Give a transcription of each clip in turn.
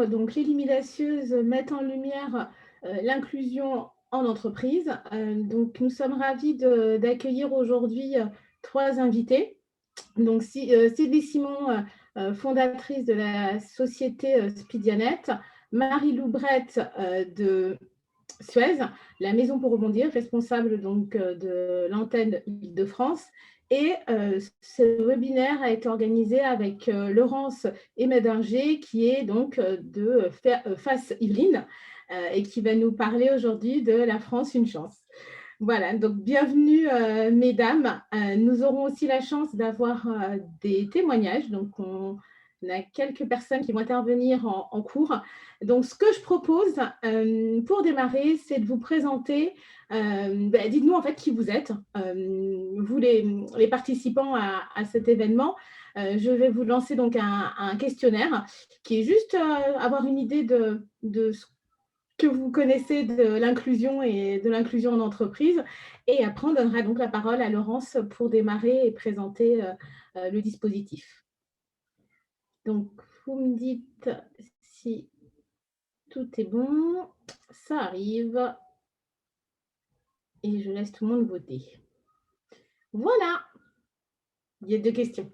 donc les Luminacieuses mettent en lumière l'inclusion en entreprise. Donc nous sommes ravis d'accueillir aujourd'hui 3 invités. Donc Sylvie Simon, fondatrice de la société Spidianet, Marie-Lou Brett de Suez, la Maison pour rebondir, responsable donc de l'antenne Île-de-France. Et ce webinaire a été organisé avec Laurence Médinger, qui est donc de Face Yvelines et qui va nous parler aujourd'hui de La France, une chance. Voilà, donc bienvenue mesdames. Nous aurons aussi la chance d'avoir des témoignages. Donc on a quelques personnes qui vont intervenir en cours. Donc ce que je propose pour démarrer, c'est de vous présenter. Dites-nous en fait qui vous êtes, vous les participants à cet événement. Je vais vous lancer donc un questionnaire qui est juste avoir une idée de ce que vous connaissez de l'inclusion et de l'inclusion en entreprise. Et après, on donnera donc la parole à Laurence pour démarrer et présenter le dispositif. Donc, vous me dites si tout est bon. Ça arrive. Et je laisse tout le monde voter. Voilà. Il y a 2 questions.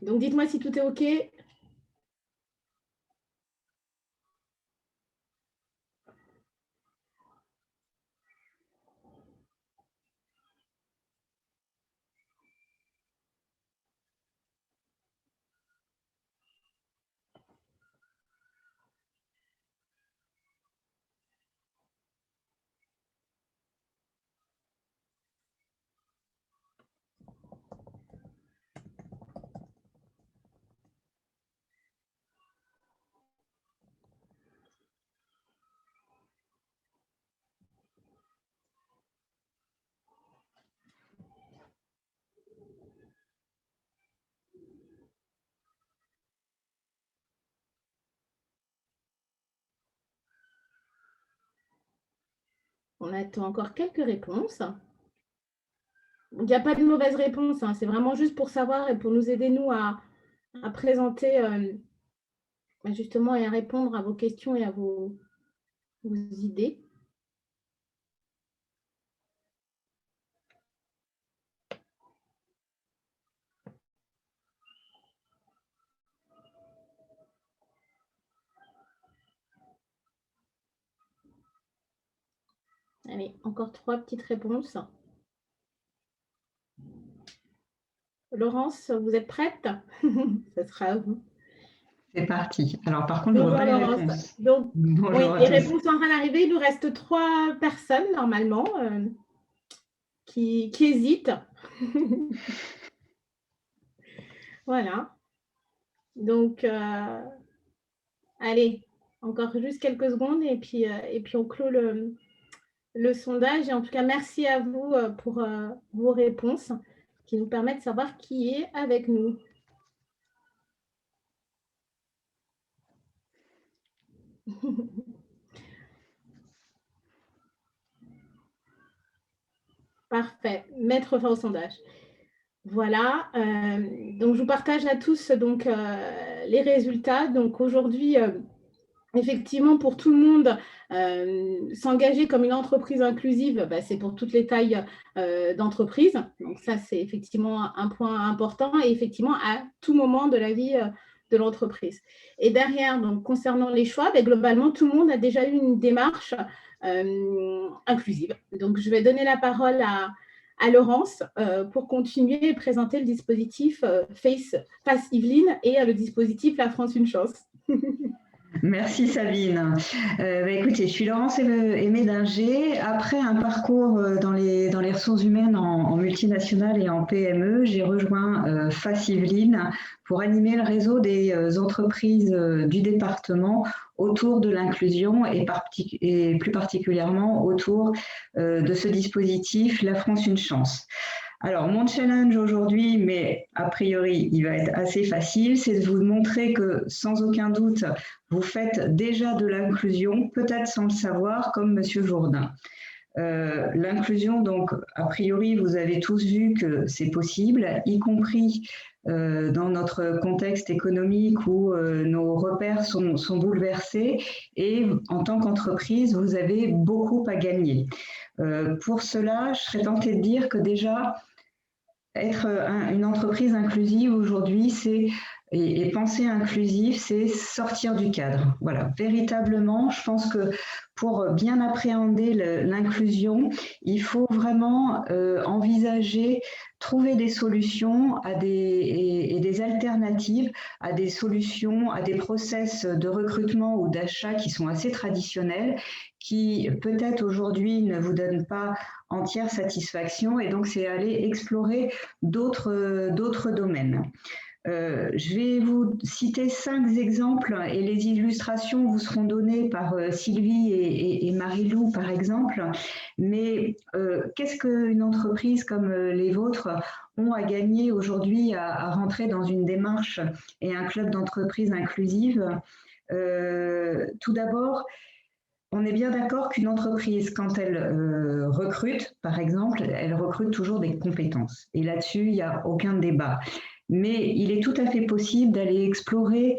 Donc, dites-moi si tout est OK. On attend encore quelques réponses. Il n'y a pas de mauvaise réponse, hein. C'est vraiment juste pour savoir et pour nous aider, nous, à présenter justement et à répondre à vos questions et à vos idées. Allez, encore 3 petites réponses. Laurence, vous êtes prête? Ça sera à vous. C'est parti. Alors, par contre, je vois pas les réponses. Donc, oui, les réponses sont en train d'arriver. Il nous reste 3 personnes, normalement, qui hésitent. Voilà. Donc, allez, encore juste quelques secondes et puis on clôt le sondage. Et en tout cas, merci à vous pour vos réponses qui nous permettent de savoir qui est avec nous. Parfait. Mettre fin au sondage. Voilà. Donc, je vous partage à tous donc, les résultats. Donc, aujourd'hui, effectivement, pour tout le monde, s'engager comme une entreprise inclusive, c'est pour toutes les tailles d'entreprise. Donc, ça, c'est effectivement un point important et effectivement à tout moment de la vie de l'entreprise. Et derrière, donc, concernant les choix, globalement, tout le monde a déjà eu une démarche inclusive. Donc, je vais donner la parole à Laurence pour continuer et présenter le dispositif Face Yvelines et le dispositif La France, une chance. Merci Sabine. Écoutez, je suis Laurence Médinger. Après un parcours dans les ressources humaines en multinationales et en PME, j'ai rejoint Face Yvelines pour animer le réseau des entreprises du département autour de l'inclusion et plus particulièrement autour de ce dispositif La France, une chance. Alors, mon challenge aujourd'hui, mais a priori, il va être assez facile, c'est de vous montrer que, sans aucun doute, vous faites déjà de l'inclusion, peut-être sans le savoir, comme Monsieur Jourdain. L'inclusion, donc, a priori, vous avez tous vu que c'est possible, y compris dans notre contexte économique où nos repères sont bouleversés, et en tant qu'entreprise, vous avez beaucoup à gagner. Pour cela, je serais tentée de dire que déjà, être une entreprise inclusive aujourd'hui, et penser inclusif, c'est sortir du cadre. Voilà, véritablement, je pense que pour bien appréhender l'inclusion, il faut vraiment envisager, trouver des solutions et des alternatives à des solutions, à des process de recrutement ou d'achat qui sont assez traditionnels, qui peut-être aujourd'hui ne vous donnent pas entière satisfaction, et donc c'est aller explorer d'autres domaines. Je vais vous citer 5 exemples, et les illustrations vous seront données par Sylvie et Marie-Lou, par exemple. Mais qu'est-ce qu'une entreprise comme les vôtres ont à gagner aujourd'hui à rentrer dans une démarche et un club d'entreprise inclusive? Tout d'abord, on est bien d'accord qu'une entreprise, quand elle recrute, par exemple, elle recrute toujours des compétences. Et là-dessus, il n'y a aucun débat. Mais il est tout à fait possible d'aller explorer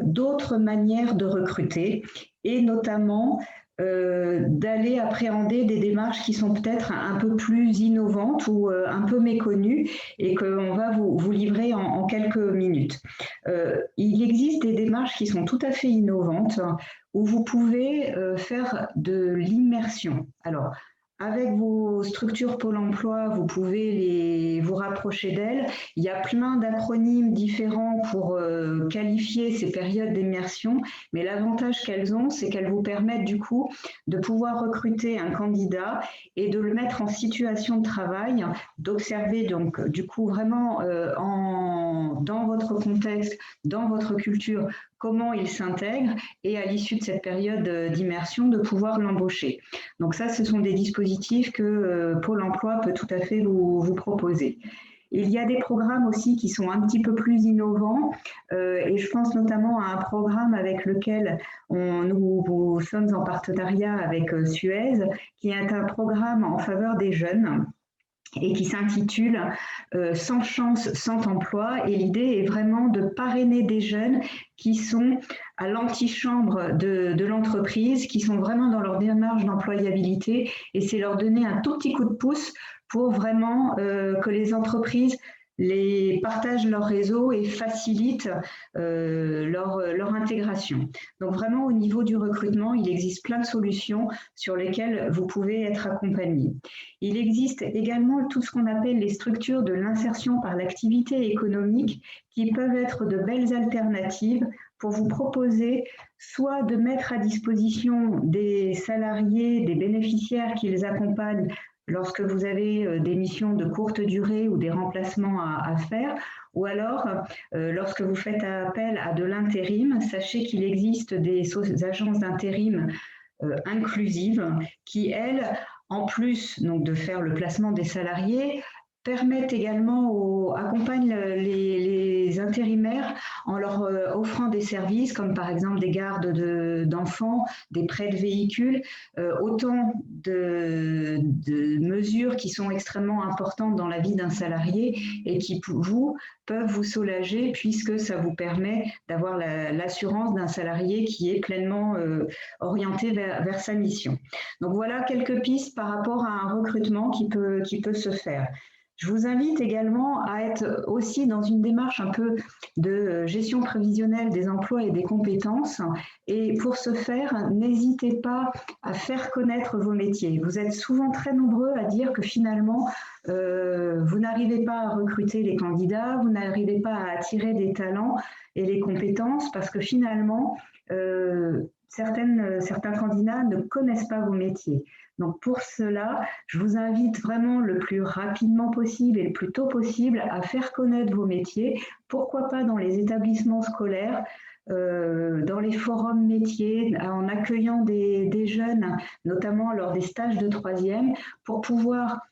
d'autres manières de recruter, et notamment d'aller appréhender des démarches qui sont peut-être un peu plus innovantes ou un peu méconnues, et qu'on va vous livrer en quelques minutes. Il existe des démarches qui sont tout à fait innovantes, où vous pouvez faire de l'immersion. Alors, avec vos structures Pôle emploi, vous pouvez vous rapprocher d'elles. Il y a plein d'acronymes différents pour qualifier ces périodes d'immersion, mais l'avantage qu'elles ont, c'est qu'elles vous permettent du coup de pouvoir recruter un candidat et de le mettre en situation de travail, d'observer donc du coup vraiment dans votre contexte, dans votre culture, comment il s'intègre, et à l'issue de cette période d'immersion, de pouvoir l'embaucher. Donc ça, ce sont des dispositifs que Pôle emploi peut tout à fait vous proposer. Il y a des programmes aussi qui sont un petit peu plus innovants, et je pense notamment à un programme avec lequel nous sommes en partenariat avec Suez, qui est un programme en faveur des jeunes, et qui s'intitule Sans chance, sans emploi. Et l'idée est vraiment de parrainer des jeunes qui sont à l'antichambre de l'entreprise, qui sont vraiment dans leur démarche d'employabilité, et c'est leur donner un tout petit coup de pouce pour vraiment que les entreprises partagent leur réseau et facilitent leur intégration. Donc vraiment, au niveau du recrutement, il existe plein de solutions sur lesquelles vous pouvez être accompagné. Il existe également tout ce qu'on appelle les structures de l'insertion par l'activité économique, qui peuvent être de belles alternatives pour vous proposer soit de mettre à disposition des salariés, des bénéficiaires qui les accompagnent lorsque vous avez des missions de courte durée ou des remplacements à faire, ou alors lorsque vous faites appel à de l'intérim. Sachez qu'il existe des agences d'intérim inclusives qui, elles, en plus donc, de faire le placement des salariés, permettent également, accompagnent les intérimaires en leur offrant des services comme par exemple des gardes d'enfants, des prêts de véhicules, autant de mesures qui sont extrêmement importantes dans la vie d'un salarié et qui peuvent vous soulager, puisque ça vous permet d'avoir l'assurance d'un salarié qui est pleinement orienté vers sa mission. Donc voilà quelques pistes par rapport à un recrutement qui peut se faire. Je vous invite également à être aussi dans une démarche un peu de gestion prévisionnelle des emplois et des compétences. Et pour ce faire, n'hésitez pas à faire connaître vos métiers. Vous êtes souvent très nombreux à dire que finalement, vous n'arrivez pas à recruter les candidats, vous n'arrivez pas à attirer des talents et les compétences, parce que finalement, certains candidats ne connaissent pas vos métiers. Donc pour cela, je vous invite vraiment le plus rapidement possible et le plus tôt possible à faire connaître vos métiers. Pourquoi pas dans les établissements scolaires, dans les forums métiers, en accueillant des jeunes, notamment lors des stages de 3e, pour pouvoir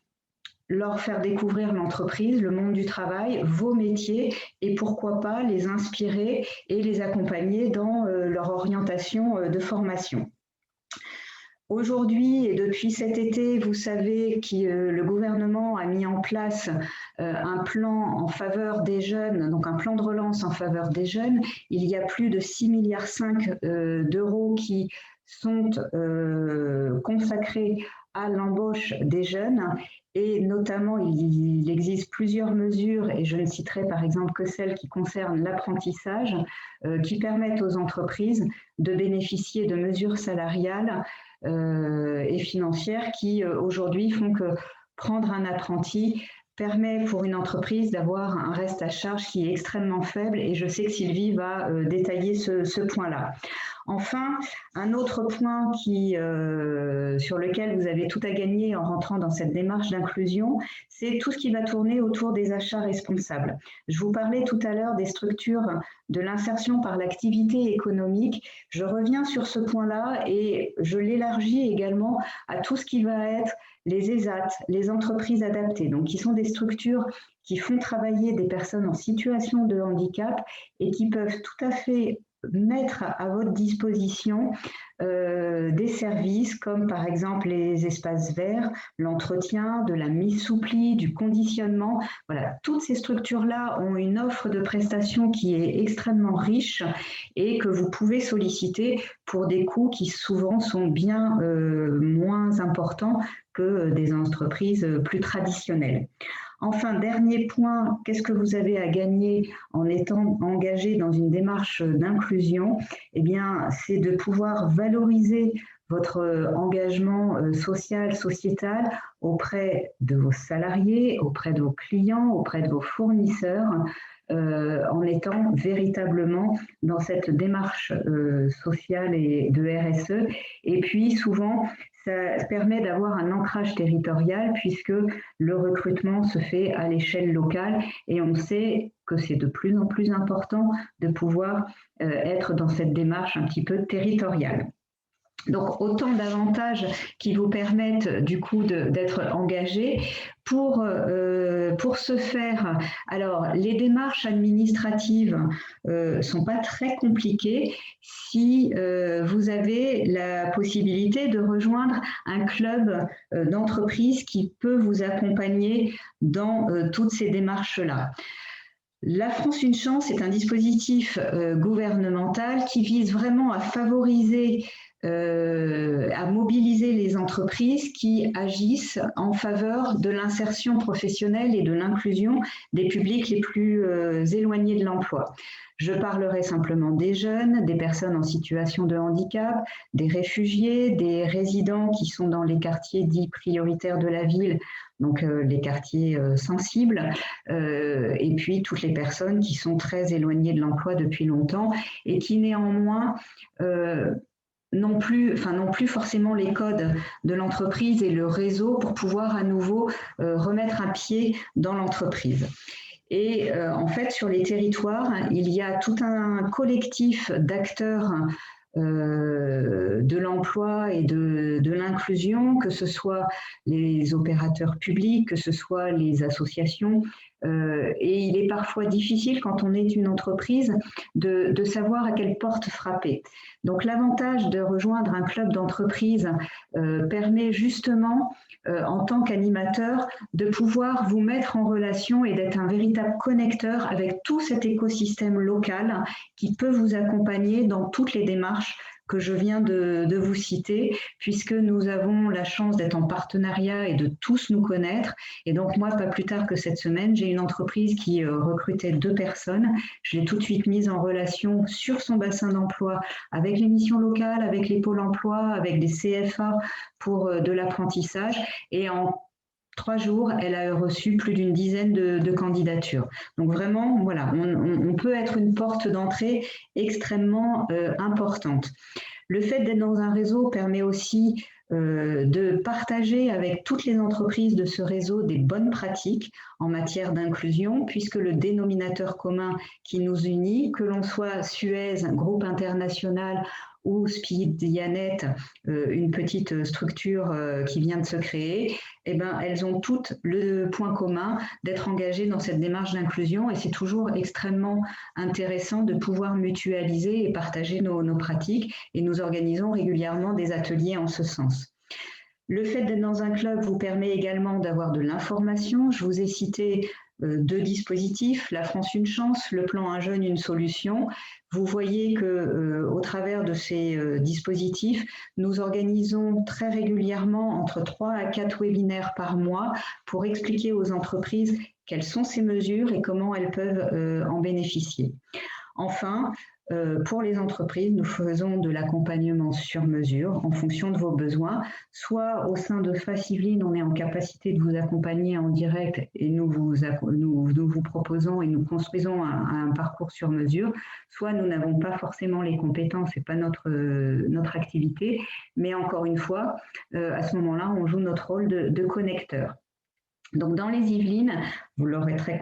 leur faire découvrir l'entreprise, le monde du travail, vos métiers, et pourquoi pas les inspirer et les accompagner dans leur orientation de formation. Aujourd'hui et depuis cet été, vous savez que le gouvernement a mis en place un plan en faveur des jeunes, donc un plan de relance en faveur des jeunes. Il y a plus de 6,5 milliards d'euros qui sont consacrés à l'embauche des jeunes et notamment il existe plusieurs mesures et je ne citerai par exemple que celles qui concernent l'apprentissage qui permettent aux entreprises de bénéficier de mesures salariales et financières qui aujourd'hui font que prendre un apprenti permet pour une entreprise d'avoir un reste à charge qui est extrêmement faible et je sais que Sylvie va détailler ce point-là. Enfin, un autre point sur lequel vous avez tout à gagner en rentrant dans cette démarche d'inclusion, c'est tout ce qui va tourner autour des achats responsables. Je vous parlais tout à l'heure des structures de l'insertion par l'activité économique. Je reviens sur ce point-là et je l'élargis également à tout ce qui va être les ESAT, les entreprises adaptées, donc qui sont des structures qui font travailler des personnes en situation de handicap et qui peuvent tout à fait mettre à votre disposition des services comme par exemple les espaces verts, l'entretien, de la mise sous pli, du conditionnement. Voilà, toutes ces structures-là ont une offre de prestations qui est extrêmement riche et que vous pouvez solliciter pour des coûts qui souvent sont bien moins importants que des entreprises plus traditionnelles. Enfin, dernier point, qu'est-ce que vous avez à gagner en étant engagé dans une démarche d'inclusion? Eh bien, c'est de pouvoir valoriser votre engagement social, sociétal auprès de vos salariés, auprès de vos clients, auprès de vos fournisseurs, en étant véritablement dans cette démarche sociale et de RSE. Et puis, souvent, ça permet d'avoir un ancrage territorial puisque le recrutement se fait à l'échelle locale et on sait que c'est de plus en plus important de pouvoir être dans cette démarche un petit peu territoriale. Donc, autant d'avantages qui vous permettent du coup d'être engagé. Pour ce faire, alors les démarches administratives sont pas très compliquées si vous avez la possibilité de rejoindre un club d'entreprise qui peut vous accompagner dans toutes ces démarches-là. La France Une Chance est un dispositif gouvernemental qui vise vraiment à favoriser à mobiliser les entreprises qui agissent en faveur de l'insertion professionnelle et de l'inclusion des publics les plus éloignés de l'emploi. Je parlerai simplement des jeunes, des personnes en situation de handicap, des réfugiés, des résidents qui sont dans les quartiers dits prioritaires de la ville, donc les quartiers sensibles, et puis toutes les personnes qui sont très éloignées de l'emploi depuis longtemps et qui néanmoins non plus forcément les codes de l'entreprise et le réseau pour pouvoir à nouveau remettre un pied dans l'entreprise. Et en fait, sur les territoires, il y a tout un collectif d'acteurs de l'emploi et de l'inclusion, que ce soit les opérateurs publics, que ce soit les associations. Et il est parfois difficile, quand on est une entreprise, de savoir à quelle porte frapper. Donc l'avantage de rejoindre un club d'entreprise permet justement, en tant qu'animateur, de pouvoir vous mettre en relation et d'être un véritable connecteur avec tout cet écosystème local qui peut vous accompagner dans toutes les démarches que je viens de vous citer, puisque nous avons la chance d'être en partenariat et de tous nous connaître. Et donc moi, pas plus tard que cette semaine, j'ai une entreprise qui recrutait 2 personnes. Je l'ai tout de suite mise en relation sur son bassin d'emploi avec les missions locales, avec les pôles emploi, avec des CFA pour de l'apprentissage. Et en 3 jours, elle a reçu plus d'une dizaine de candidatures. Donc vraiment, voilà, on peut être une porte d'entrée extrêmement importante. Le fait d'être dans un réseau permet aussi de partager avec toutes les entreprises de ce réseau des bonnes pratiques en matière d'inclusion, puisque le dénominateur commun qui nous unit, que l'on soit Suez, groupe international, ou Spidianet, une petite structure qui vient de se créer, eh ben, elles ont toutes le point commun d'être engagées dans cette démarche d'inclusion, et c'est toujours extrêmement intéressant de pouvoir mutualiser et partager nos pratiques, et nous organisons régulièrement des ateliers en ce sens. Le fait d'être dans un club vous permet également d'avoir de l'information. Je vous ai cité 2 dispositifs, La France une chance, le plan Un jeune, une solution. Vous voyez qu'au travers de ces dispositifs, nous organisons très régulièrement entre 3 à 4 webinaires par mois pour expliquer aux entreprises quelles sont ces mesures et comment elles peuvent en bénéficier. Enfin, pour les entreprises, nous faisons de l'accompagnement sur mesure en fonction de vos besoins. Soit au sein de FAS Yvelines, on est en capacité de vous accompagner en direct et nous vous proposons et nous construisons un parcours sur mesure. Soit nous n'avons pas forcément les compétences, ce n'est pas notre activité, mais encore une fois, à ce moment-là, on joue notre rôle de connecteur. Donc, dans les Yvelines, vous l'aurez très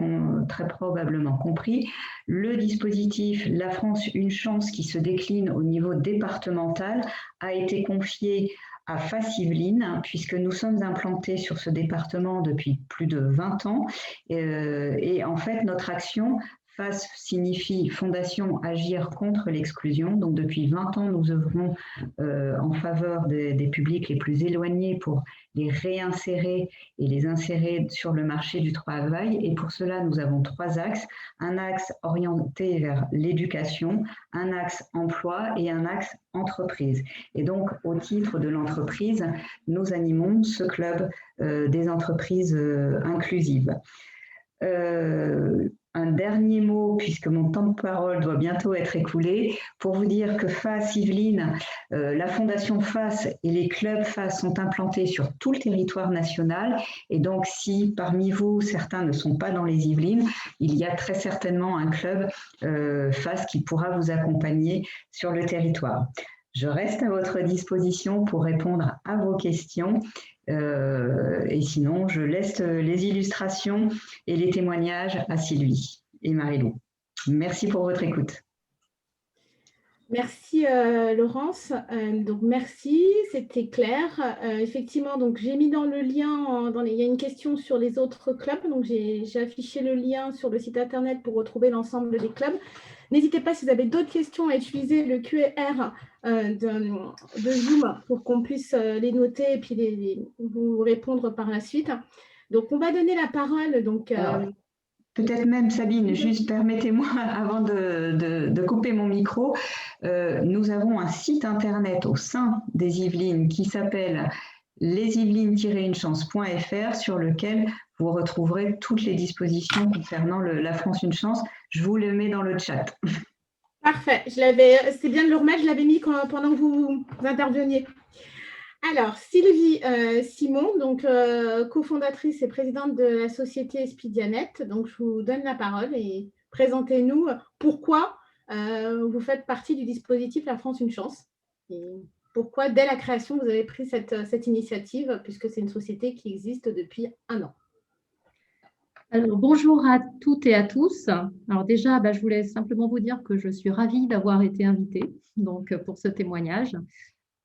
probablement compris, le dispositif La France une chance qui se décline au niveau départemental a été confié à FAS Yvelines, puisque nous sommes implantés sur ce département depuis plus de 20 ans. Et en fait, notre action, FAS signifie Fondation Agir contre l'exclusion. Donc, depuis 20 ans, nous œuvrons en faveur des publics les plus éloignés pour les réinsérer et les insérer sur le marché du travail. Et pour cela, nous avons 3 axes. Un axe orienté vers l'éducation, un axe emploi et un axe entreprise. Et donc, au titre de l'entreprise, nous animons ce club des entreprises inclusives. Un dernier mot, puisque mon temps de parole doit bientôt être écoulé, pour vous dire que FAS Yvelines, la Fondation FAS et les clubs FAS sont implantés sur tout le territoire national. Et donc, si parmi vous, certains ne sont pas dans les Yvelines, il y a très certainement un club FAS qui pourra vous accompagner sur le territoire. Je reste à votre disposition pour répondre à vos questions. Et sinon, je laisse les illustrations et les témoignages à Sylvie et Marie-Lou. Merci pour votre écoute. Merci Laurence. Donc merci, c'était clair. Effectivement, donc j'ai mis dans le lien, il y a une question sur les autres clubs, donc j'ai affiché le lien sur le site internet pour retrouver l'ensemble des clubs. N'hésitez pas, si vous avez d'autres questions, à utiliser le QR de Zoom pour qu'on puisse les noter et puis vous répondre par la suite. Donc, on va donner la parole. Donc, peut-être même, Sabine, juste permettez-moi, avant de couper mon micro, nous avons un site internet au sein des Yvelines qui s'appelle lesyvelines-unechance.fr sur lequel vous retrouverez toutes les dispositions concernant La France une chance. Je vous le mets dans le chat. Parfait. C'est bien de le remettre, je l'avais mis pendant que vous interveniez. Alors, Sylvie Simon, donc cofondatrice et présidente de la société Spidianet. Donc, je vous donne la parole et présentez-nous pourquoi vous faites partie du dispositif La France une chance. Et pourquoi, dès la création, vous avez pris cette initiative, puisque c'est une société qui existe depuis 1 an. Alors, bonjour à toutes et à tous. Alors déjà, je voulais simplement vous dire que je suis ravie d'avoir été invitée donc, pour ce témoignage.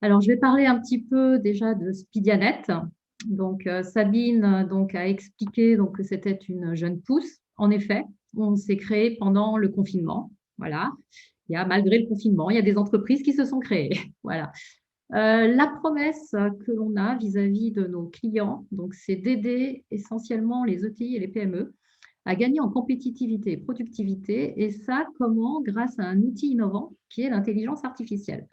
Alors, je vais parler un petit peu déjà de Spidianet. Donc, Sabine a expliqué que c'était une jeune pousse. En effet, on s'est créé pendant le confinement. Voilà. Malgré le confinement, il y a des entreprises qui se sont créées. Voilà. La promesse que l'on a vis-à-vis de nos clients, c'est d'aider essentiellement les ETI et les PME à gagner en compétitivité et productivité. Et ça, comment? Grâce à un outil innovant qui est l'intelligence artificielle.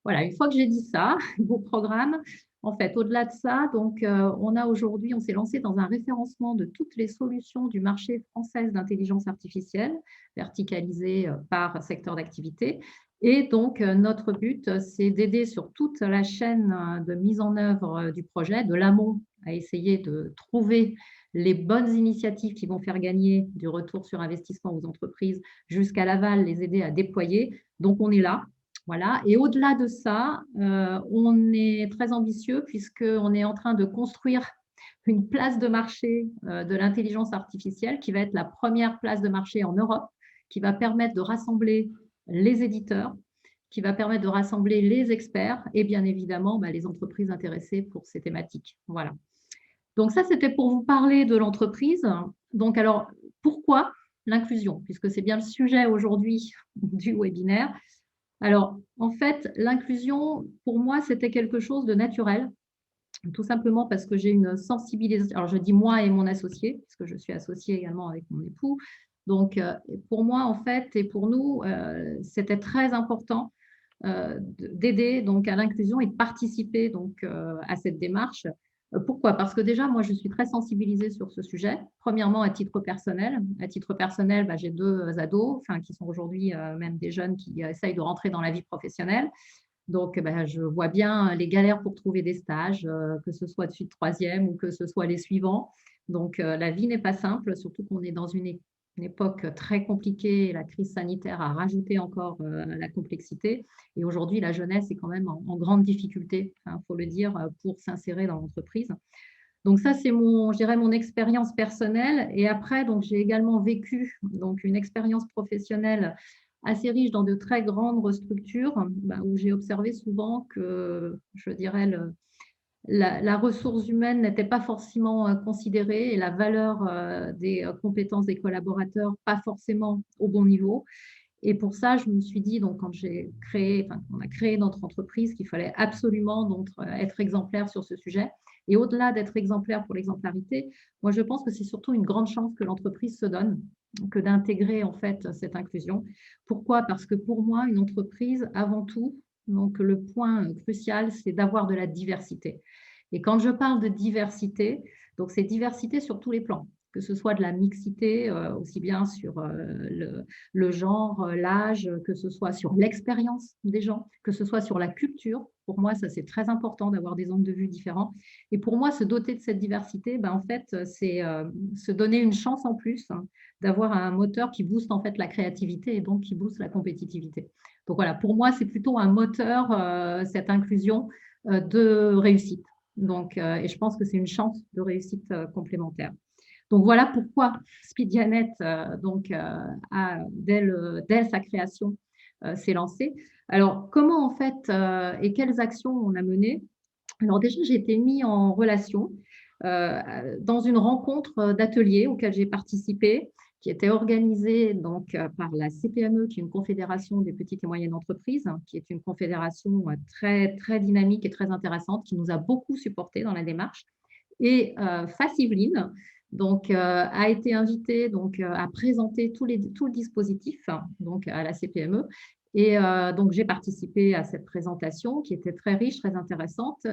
Voilà, une fois que j'ai dit ça, vos programmes, en fait, au-delà de ça, on s'est lancé dans un référencement de toutes les solutions du marché français d'intelligence artificielle, verticalisé par secteur d'activité. Et donc, notre but, c'est d'aider sur toute la chaîne de mise en œuvre du projet, de l'amont à essayer de trouver les bonnes initiatives qui vont faire gagner du retour sur investissement aux entreprises, jusqu'à l'aval, les aider à déployer. Donc, on est là. Voilà. Et au-delà de ça, on est très ambitieux puisqu'on est en train de construire une place de marché de l'intelligence artificielle qui va être la première place de marché en Europe, qui va permettre de rassembler les éditeurs, qui va permettre de rassembler les experts et bien évidemment les entreprises intéressées pour ces thématiques. Voilà. Donc ça, c'était pour vous parler de l'entreprise. Donc alors, pourquoi l'inclusion? Puisque c'est bien le sujet aujourd'hui du webinaire. Alors, en fait, l'inclusion, pour moi, c'était quelque chose de naturel, tout simplement parce que j'ai une sensibilisation. Alors, je dis moi et mon associé, parce que je suis associée également avec mon époux. Donc, pour moi, en fait, et pour nous, c'était très important d'aider donc à l'inclusion et de participer donc à cette démarche. Pourquoi? Parce que déjà, moi, je suis très sensibilisée sur ce sujet. Premièrement, à titre personnel. À titre personnel, j'ai 2 ados, qui sont aujourd'hui même des jeunes qui essayent de rentrer dans la vie professionnelle. Donc, je vois bien les galères pour trouver des stages, que ce soit de suite troisième ou que ce soit les suivants. Donc, la vie n'est pas simple, surtout qu'on est dans une époque très compliquée. La crise sanitaire a rajouté encore la complexité. Et aujourd'hui, la jeunesse est quand même en grande difficulté, il faut le dire, pour s'insérer dans l'entreprise. Donc ça, c'est je dirais, mon expérience personnelle. Et après, donc, j'ai également vécu donc, une expérience professionnelle assez riche dans de très grandes structures où j'ai observé souvent que, je dirais, la ressource humaine n'était pas forcément considérée et la valeur des compétences des collaborateurs pas forcément au bon niveau. Et pour ça, je me suis dit, donc, quand on a créé notre entreprise, qu'il fallait absolument donc, être exemplaire sur ce sujet. Et au-delà d'être exemplaire pour l'exemplarité, moi, je pense que c'est surtout une grande chance que l'entreprise se donne que d'intégrer en fait cette inclusion. Pourquoi? Parce que pour moi, une entreprise, avant tout, donc le point crucial, c'est d'avoir de la diversité. Et quand je parle de diversité, donc c'est diversité sur tous les plans, que ce soit de la mixité, aussi bien sur le genre, l'âge, que ce soit sur l'expérience des gens, que ce soit sur la culture. Pour moi, ça, c'est très important d'avoir des angles de vue différents. Et pour moi, se doter de cette diversité, en fait, c'est se donner une chance en plus d'avoir un moteur qui booste en fait la créativité et donc qui booste la compétitivité. Donc voilà, pour moi, c'est plutôt un moteur, cette inclusion de réussite. Donc, et je pense que c'est une chance de réussite complémentaire. Donc voilà pourquoi Speedianet, dès sa création, s'est lancé. Alors, comment en fait et quelles actions on a menées? Alors déjà, j'ai été mis en relation dans une rencontre d'atelier auquel j'ai participé, qui était organisée donc, par la CPME, qui est une confédération des petites et moyennes entreprises, qui est une confédération très, très dynamique et très intéressante, qui nous a beaucoup supporté dans la démarche. Et Faciveline, donc, a été invitée donc, à présenter tout le dispositif donc, à la CPME. Et donc, j'ai participé à cette présentation qui était très riche, très intéressante.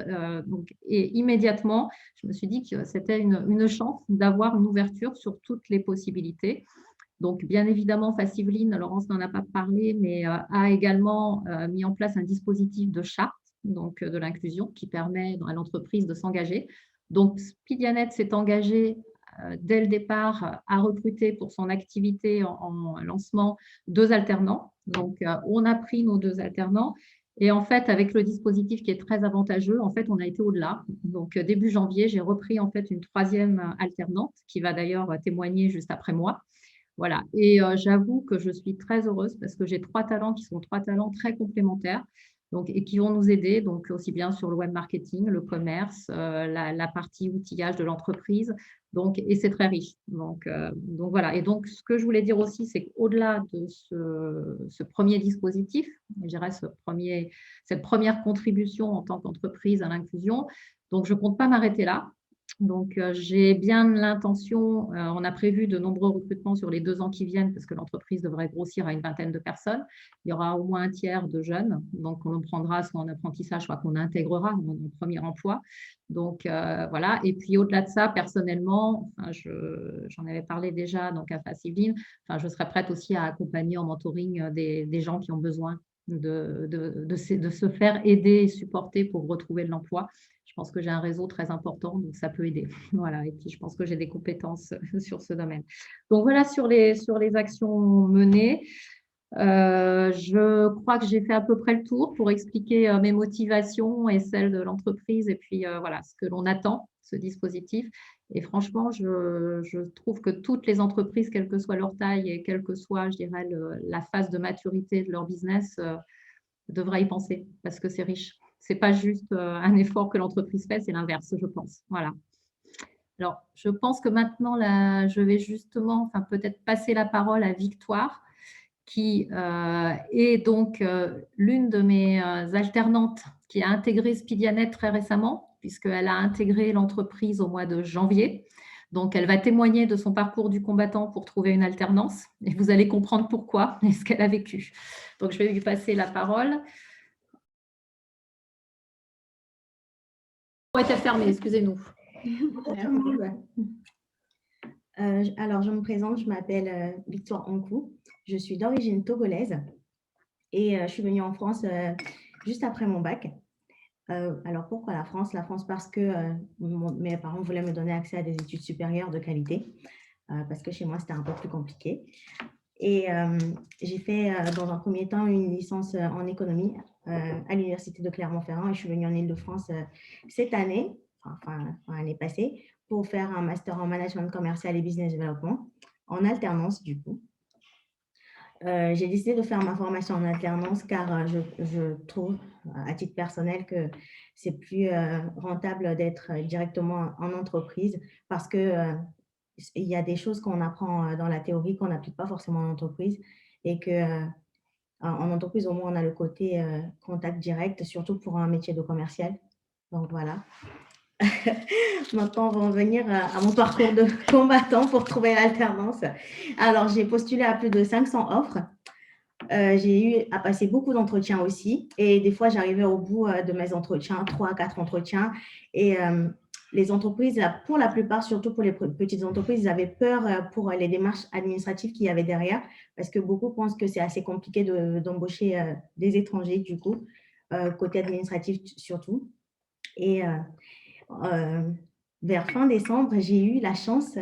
Et immédiatement, je me suis dit que c'était une chance d'avoir une ouverture sur toutes les possibilités. Donc, bien évidemment, Faciveline, Laurence n'en a pas parlé, mais a également mis en place un dispositif de charte donc, de l'inclusion qui permet à l'entreprise de s'engager. Donc, Speedianet s'est engagé dès le départ à recruter pour son activité en lancement 2 alternants. Donc, on a pris nos 2 alternants. Et en fait, avec le dispositif qui est très avantageux, en fait, on a été au-delà. Donc, début janvier, j'ai repris en fait une 3e alternante qui va d'ailleurs témoigner juste après moi. Voilà. Et j'avoue que je suis très heureuse parce que j'ai 3 talents qui sont 3 talents très complémentaires. Donc, et qui vont nous aider, donc aussi bien sur le web marketing, le commerce, la partie outillage de l'entreprise. Donc, et c'est très riche. Donc voilà. Et donc, ce que je voulais dire aussi, c'est qu'au-delà de ce premier dispositif, je dirais cette première contribution en tant qu'entreprise à l'inclusion, donc je ne compte pas m'arrêter là. Donc, j'ai bien l'intention, on a prévu de nombreux recrutements sur les 2 ans qui viennent parce que l'entreprise devrait grossir à une vingtaine de personnes. Il y aura au moins un tiers de jeunes, donc on prendra soit en apprentissage, soit qu'on intégrera dans notre premier emploi. Donc, voilà. Et puis, au-delà de ça, personnellement, j'en avais parlé déjà donc à Faciveline, je serais prête aussi à accompagner en mentoring des gens qui ont besoin de se faire aider et supporter pour retrouver de l'emploi. Je pense que j'ai un réseau très important, donc ça peut aider. Voilà. Et puis, je pense que j'ai des compétences sur ce domaine. Donc, voilà sur les actions menées. Je crois que j'ai fait à peu près le tour pour expliquer mes motivations et celles de l'entreprise et puis voilà ce que l'on attend, ce dispositif. Et franchement, je trouve que toutes les entreprises, quelle que soit leur taille et quelle que soit, je dirais, la phase de maturité de leur business, devra y penser parce que c'est riche. C'est pas juste un effort que l'entreprise fait, c'est l'inverse, je pense. Voilà. Alors, je pense que maintenant, là, je vais justement, peut-être passer la parole à Victoire, qui est donc l'une de mes alternantes qui a intégré Speedianet très récemment, puisqu'elle a intégré l'entreprise au mois de janvier. Donc, elle va témoigner de son parcours du combattant pour trouver une alternance, et vous allez comprendre pourquoi et ce qu'elle a vécu. Donc, je vais lui passer la parole. Était fermée, excusez-nous. Alors, je me présente, je m'appelle Victoire Ankou, je suis d'origine togolaise et je suis venue en France juste après mon bac. Alors, pourquoi la France? La France parce que mes parents voulaient me donner accès à des études supérieures de qualité, parce que chez moi, c'était un peu plus compliqué. Et j'ai fait dans un premier temps une licence en économie à l'université de Clermont-Ferrand et je suis venue en Île-de-France cette année, l'année passée, pour faire un master en management commercial et business development en alternance du coup. J'ai décidé de faire ma formation en alternance car je trouve à titre personnel que c'est plus rentable d'être directement en entreprise parce que il y a des choses qu'on apprend dans la théorie qu'on n'applique pas forcément en entreprise et que en entreprise au moins on a le côté contact direct, surtout pour un métier de commercial. Donc voilà. Maintenant, on va en venir à mon parcours de combattant pour trouver l'alternance. Alors, j'ai postulé à plus de 500 offres. J'ai eu à passer beaucoup d'entretiens aussi. Et des fois, j'arrivais au bout de mes entretiens, 3 à 4 entretiens. Et les entreprises, pour la plupart, surtout pour les petites entreprises, ils avaient peur pour les démarches administratives qu'il y avait derrière, parce que beaucoup pensent que c'est assez compliqué d'embaucher des étrangers, du coup, côté administratif surtout. Et vers fin décembre, j'ai eu la chance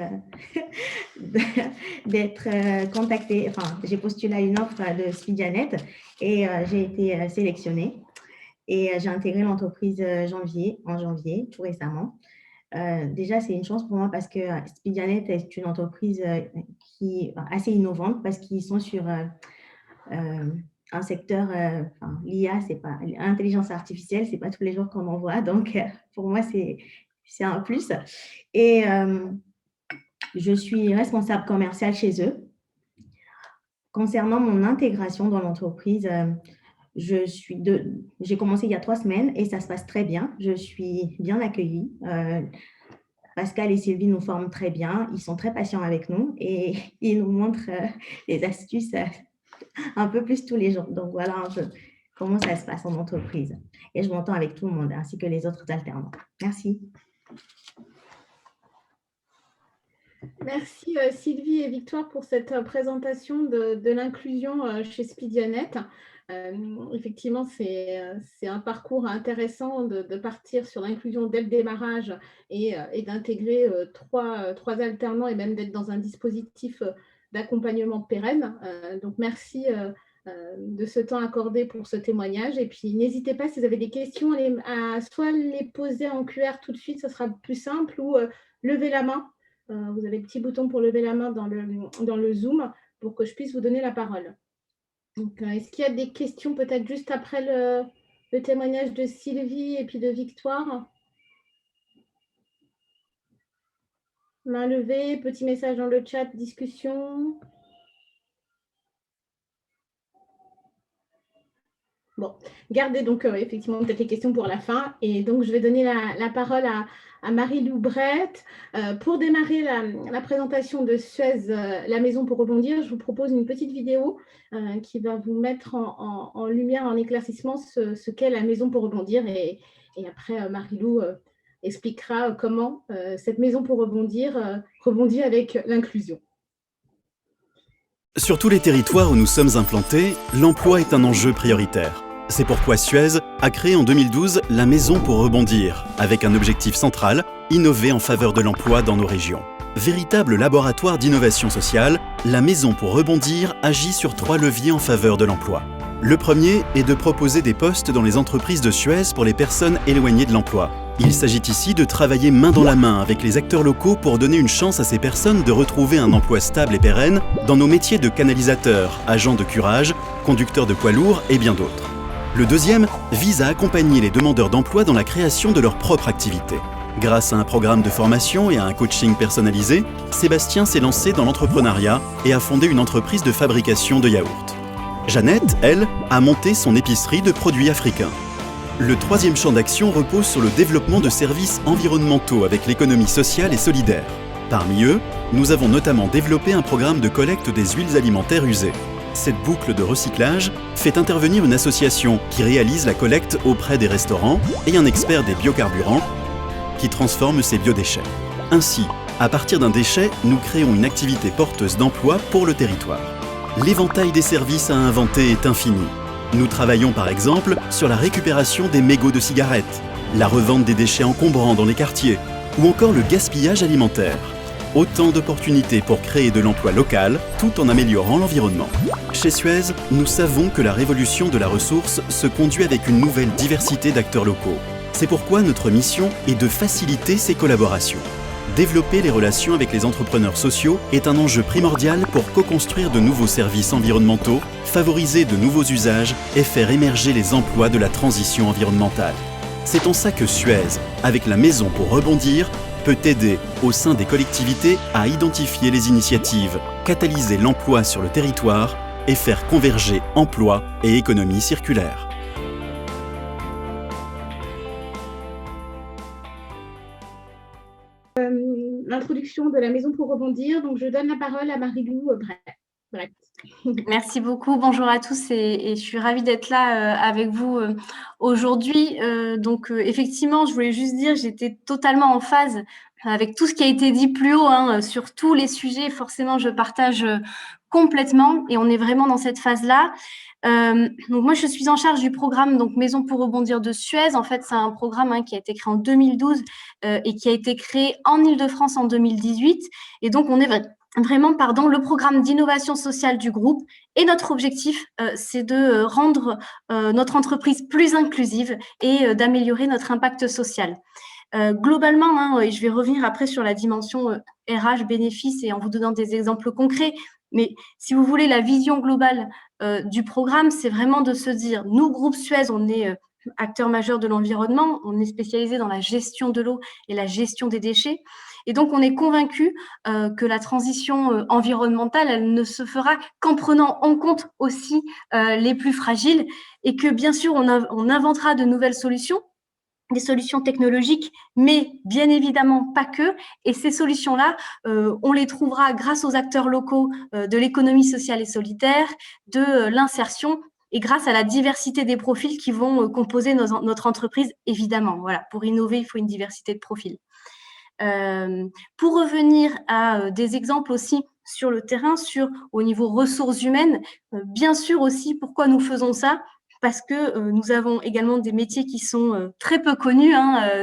d'être contactée. J'ai postulé à une offre de Speedianet et j'ai été sélectionnée. Et j'ai intégré l'entreprise en janvier, tout récemment. Déjà, c'est une chance pour moi parce que Speedianet est une entreprise qui est assez innovante parce qu'ils sont sur un secteur, l'IA, c'est pas l'intelligence artificielle, c'est pas tous les jours qu'on en voit. Donc, pour moi, c'est un plus. Et je suis responsable commerciale chez eux. Concernant mon intégration dans l'entreprise, j'ai commencé il y a 3 semaines et ça se passe très bien. Je suis bien accueillie. Pascal et Sylvie nous forment très bien. Ils sont très patients avec nous et ils nous montrent les astuces un peu plus tous les jours. Donc, voilà un peu comment ça se passe en entreprise. Et je m'entends avec tout le monde, ainsi que les autres alternants. Merci. Merci Sylvie et Victoire pour cette présentation de l'inclusion chez Speedianet. Effectivement, c'est un parcours intéressant de partir sur l'inclusion dès le démarrage et d'intégrer trois alternants et même d'être dans un dispositif d'accompagnement pérenne. Donc, merci de ce temps accordé pour ce témoignage. Et puis, n'hésitez pas, si vous avez des questions, à soit les poser en QR tout de suite, ça sera plus simple, ou lever la main. Vous avez le petit bouton pour lever la main dans le Zoom pour que je puisse vous donner la parole. Donc, est-ce qu'il y a des questions peut-être juste après le témoignage de Sylvie et puis de Victoire? Main levée, petit message dans le chat, discussion. Bon, gardez donc effectivement peut-être les questions pour la fin. Et donc, je vais donner la parole à Marie-Lou Brett. Pour démarrer la présentation de Suez, la maison pour rebondir, je vous propose une petite vidéo qui va vous mettre en lumière, en éclaircissement ce qu'est la maison pour rebondir. Et après, Marie-Lou expliquera comment cette maison pour rebondir rebondit avec l'inclusion. Sur tous les territoires où nous sommes implantés, l'emploi est un enjeu prioritaire. C'est pourquoi Suez a créé en 2012 la Maison pour rebondir, avec un objectif central, innover en faveur de l'emploi dans nos régions. Véritable laboratoire d'innovation sociale, la Maison pour rebondir agit sur 3 leviers en faveur de l'emploi. Le premier est de proposer des postes dans les entreprises de Suez pour les personnes éloignées de l'emploi. Il s'agit ici de travailler main dans la main avec les acteurs locaux pour donner une chance à ces personnes de retrouver un emploi stable et pérenne dans nos métiers de canalisateurs, agents de curage, conducteurs de poids lourds et bien d'autres. Le deuxième vise à accompagner les demandeurs d'emploi dans la création de leur propre activité. Grâce à un programme de formation et à un coaching personnalisé, Sébastien s'est lancé dans l'entrepreneuriat et a fondé une entreprise de fabrication de yaourts. Jeannette, elle, a monté son épicerie de produits africains. Le troisième champ d'action repose sur le développement de services environnementaux avec l'économie sociale et solidaire. Parmi eux, nous avons notamment développé un programme de collecte des huiles alimentaires usées. Cette boucle de recyclage fait intervenir une association qui réalise la collecte auprès des restaurants et un expert des biocarburants qui transforme ces biodéchets. Ainsi, à partir d'un déchet, nous créons une activité porteuse d'emploi pour le territoire. L'éventail des services à inventer est infini. Nous travaillons par exemple sur la récupération des mégots de cigarettes, la revente des déchets encombrants dans les quartiers ou encore le gaspillage alimentaire. Autant d'opportunités pour créer de l'emploi local tout en améliorant l'environnement. Chez Suez, nous savons que la révolution de la ressource se conduit avec une nouvelle diversité d'acteurs locaux. C'est pourquoi notre mission est de faciliter ces collaborations. Développer les relations avec les entrepreneurs sociaux est un enjeu primordial pour co-construire de nouveaux services environnementaux, favoriser de nouveaux usages et faire émerger les emplois de la transition environnementale. C'est en ça que Suez, avec la Maison pour rebondir, peut aider au sein des collectivités à identifier les initiatives, catalyser l'emploi sur le territoire et faire converger emploi et économie circulaire. L'introduction de la Maison pour rebondir. Donc, je donne la parole à Marie-Lou Brett. Merci beaucoup. Bonjour à tous et je suis ravie d'être là avec vous aujourd'hui. Effectivement, je voulais juste dire, j'étais totalement en phase avec tout ce qui a été dit plus haut sur tous les sujets. Forcément, je partage complètement et on est vraiment dans cette phase-là. Donc moi, je suis en charge du programme Maison pour rebondir de Suez. En fait, c'est un programme qui a été créé en 2012 et qui a été créé en Île-de-France en 2018. Et donc, on est vraiment le programme d'innovation sociale du groupe. Et notre objectif, c'est de rendre notre entreprise plus inclusive et d'améliorer notre impact social. Globalement, et je vais revenir après sur la dimension RH, bénéfices et en vous donnant des exemples concrets, mais si vous voulez, la vision globale du programme, c'est vraiment de se dire, nous, groupe Suez, on est acteur majeur de l'environnement, on est spécialisé dans la gestion de l'eau et la gestion des déchets. Et donc, on est convaincu que la transition environnementale, elle ne se fera qu'en prenant en compte aussi les plus fragiles et que, bien sûr, on inventera de nouvelles solutions, des solutions technologiques, mais bien évidemment pas que. Et ces solutions-là, on les trouvera grâce aux acteurs locaux de l'économie sociale et solidaire, de l'insertion et grâce à la diversité des profils qui vont composer notre entreprise, évidemment. Voilà, pour innover, il faut une diversité de profils. Pour revenir à des exemples aussi sur le terrain, au niveau ressources humaines, bien sûr aussi, pourquoi nous faisons ça ? Parce que nous avons également des métiers qui sont très peu connus.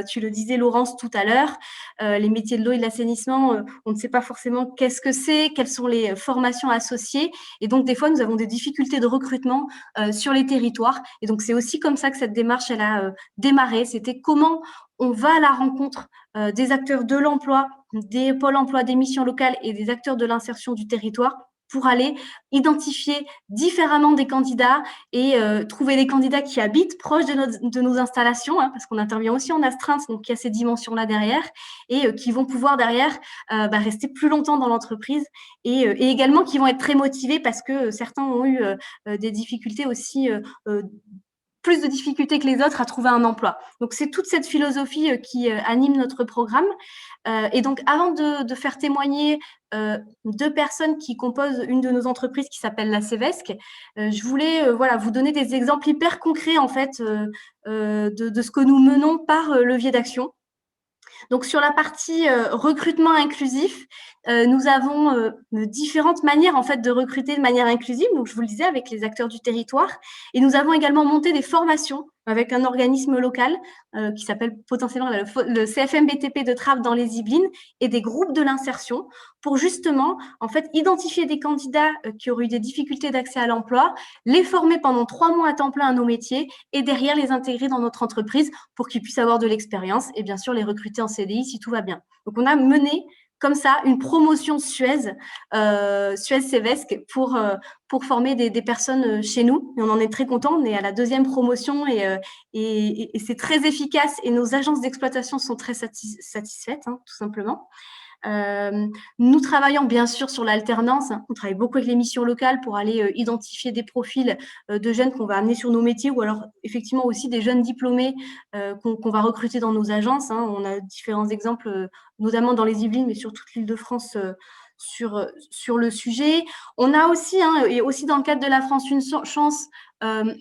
Tu le disais, Laurence, tout à l'heure. Les métiers de l'eau et de l'assainissement, on ne sait pas forcément qu'est-ce que c'est, quelles sont les formations associées. Et donc, des fois, nous avons des difficultés de recrutement sur les territoires. Et donc, c'est aussi comme ça que cette démarche, elle a démarré. C'était comment on va à la rencontre des acteurs de l'emploi, des pôles emploi, des missions locales et des acteurs de l'insertion du territoire pour aller identifier différemment des candidats et trouver des candidats qui habitent proches de nos installations, parce qu'on intervient aussi en astreinte, donc il y a ces dimensions-là derrière, et qui vont pouvoir derrière rester plus longtemps dans l'entreprise et également qui vont être très motivés parce que certains ont eu des difficultés aussi plus de difficultés que les autres à trouver un emploi. Donc, c'est toute cette philosophie qui anime notre programme. Et donc, avant de faire témoigner deux personnes qui composent une de nos entreprises qui s'appelle la Cevesc, je voulais vous donner des exemples hyper concrets en fait de ce que nous menons par levier d'action. Donc, sur la partie recrutement inclusif, nous avons différentes manières en fait de recruter de manière inclusive. Donc, je vous le disais, avec les acteurs du territoire. Et nous avons également monté des formations avec un organisme local qui s'appelle potentiellement le CFM-BTP de Trappes dans les Yvelines et des groupes de l'insertion pour justement en fait identifier des candidats qui auraient eu des difficultés d'accès à l'emploi, les former pendant 3 mois à temps plein à nos métiers et derrière les intégrer dans notre entreprise pour qu'ils puissent avoir de l'expérience et bien sûr les recruter en CDI si tout va bien. Donc, on a mené comme ça une promotion Suez, Suez-Cevesc pour former des personnes chez nous. Et on en est très content. On est à la 2e promotion et c'est très efficace. Et nos agences d'exploitation sont très satisfaites, hein, tout simplement. Nous travaillons bien sûr sur l'alternance. On travaille beaucoup avec les missions locales pour aller identifier des profils de jeunes qu'on va amener sur nos métiers ou alors effectivement aussi des jeunes diplômés qu'on va recruter dans nos agences. Hein. On a différents exemples, notamment dans les Yvelines, mais sur toute l'Île-de-France sur le sujet. On a aussi, hein, et aussi dans le cadre de la France Une Chance,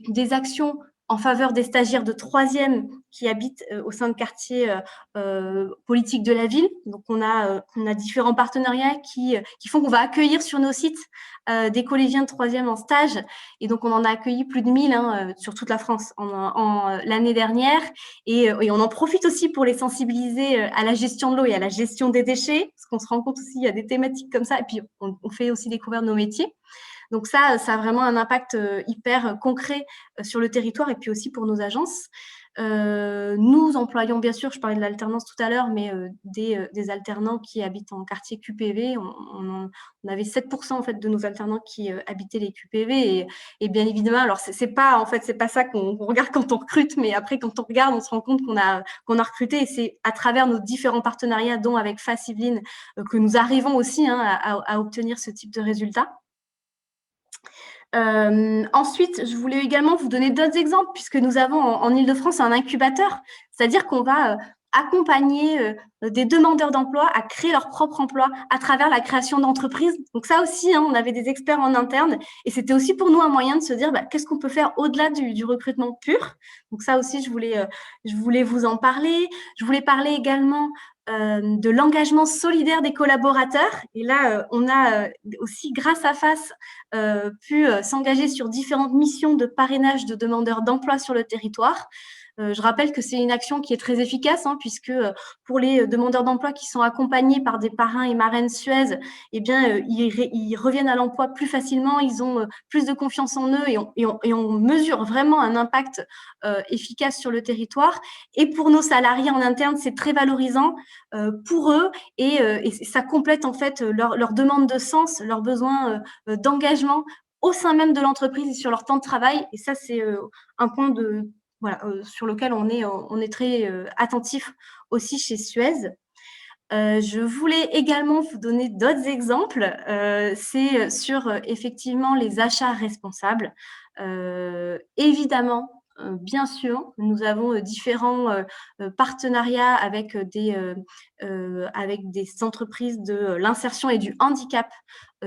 des actions en faveur des stagiaires de 3e qui habitent au sein de quartiers politiques de la ville. Donc, on a différents partenariats qui font qu'on va accueillir sur nos sites des collégiens de 3e en stage. Et donc, on en a accueilli plus de 1000 hein, sur toute la France l'année dernière. Et on en profite aussi pour les sensibiliser à la gestion de l'eau et à la gestion des déchets, parce qu'on se rend compte aussi qu'il y a des thématiques comme ça. Et puis, on fait aussi découvrir nos métiers. Donc ça a vraiment un impact hyper concret sur le territoire et puis aussi pour nos agences. Nous employons bien sûr, je parlais de l'alternance tout à l'heure, mais des alternants qui habitent en quartier QPV. On avait 7% en fait de nos alternants qui habitaient les QPV et bien évidemment, alors c'est pas ça qu'on regarde quand on recrute, mais après quand on regarde, on se rend compte qu'on a recruté et c'est à travers nos différents partenariats, dont avec FAS Yvelines, que nous arrivons aussi hein, à obtenir ce type de résultats. Ensuite, je voulais également vous donner d'autres exemples, puisque nous avons en Île-de-France un incubateur, c'est-à-dire qu'on va accompagner des demandeurs d'emploi à créer leur propre emploi à travers la création d'entreprises. Donc ça aussi, hein, on avait des experts en interne et c'était aussi pour nous un moyen de se dire qu'est-ce qu'on peut faire au-delà du recrutement pur. Donc ça aussi, je voulais vous en parler. Je voulais parler également de l'engagement solidaire des collaborateurs. Et là, on a aussi, grâce à FAS, pu s'engager sur différentes missions de parrainage de demandeurs d'emploi sur le territoire. Je rappelle que c'est une action qui est très efficace, hein, puisque pour les demandeurs d'emploi qui sont accompagnés par des parrains et marraines Suez, eh bien, ils reviennent à l'emploi plus facilement, ils ont plus de confiance en eux et on mesure vraiment un impact efficace sur le territoire. Et pour nos salariés en interne, c'est très valorisant pour eux et ça complète en fait leur demande de sens, leur besoin d'engagement au sein même de l'entreprise et sur leur temps de travail. Et ça, c'est un point sur lequel on est très attentif aussi chez Suez. Je voulais également vous donner d'autres exemples. C'est sur effectivement les achats responsables. Évidemment, bien sûr, nous avons différents partenariats avec des entreprises de l'insertion et du handicap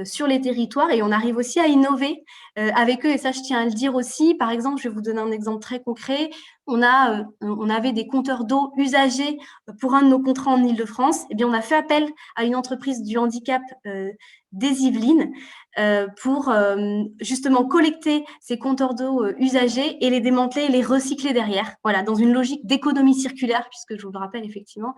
sur les territoires et on arrive aussi à innover avec eux et ça je tiens à le dire aussi. Par exemple, je vais vous donner un exemple très concret. On avait des compteurs d'eau usagés pour un de nos contrats en Île-de-France. Eh bien, on a fait appel à une entreprise du handicap des Yvelines pour justement collecter ces compteurs d'eau usagés et les démanteler et les recycler derrière. Voilà, dans une logique d'économie circulaire, puisque je vous le rappelle effectivement,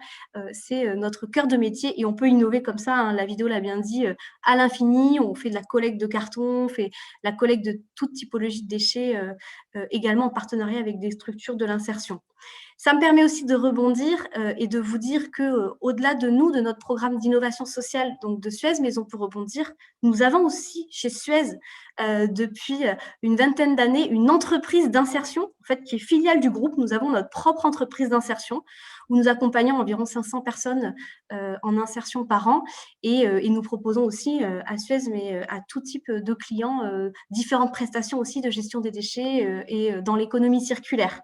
c'est notre cœur de métier et on peut innover comme ça, hein, la vidéo l'a bien dit, à l'infini. On fait de la collecte de carton, on fait la collecte de toute typologie de déchets, également en partenariat avec des structures de l'insertion. Ça me permet aussi de rebondir et de vous dire que au-delà de nous, de notre programme d'innovation sociale, donc de Suez Maison pour rebondir, nous avons aussi chez Suez depuis une vingtaine d'années une entreprise d'insertion en fait qui est filiale du groupe. Nous avons notre propre entreprise d'insertion où nous accompagnons environ 500 personnes en insertion par an et nous proposons aussi à Suez, mais à tout type de clients, différentes prestations aussi de gestion des déchets et dans l'économie circulaire.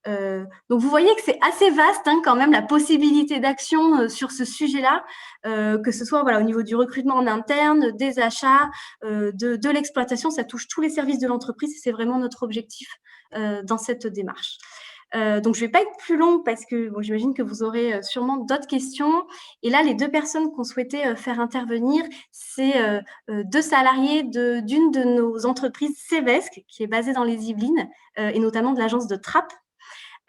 Donc, vous voyez que c'est assez vaste hein, quand même la possibilité d'action sur ce sujet-là, que ce soit au niveau du recrutement en interne, des achats, de l'exploitation, ça touche tous les services de l'entreprise et c'est vraiment notre objectif dans cette démarche. Donc, je ne vais pas être plus longue parce que j'imagine que vous aurez sûrement d'autres questions. Et là, les deux personnes qu'on souhaitait faire intervenir, c'est deux salariés d'une de nos entreprises Cevesc, qui est basée dans les Yvelines, et notamment de l'agence de Trappes.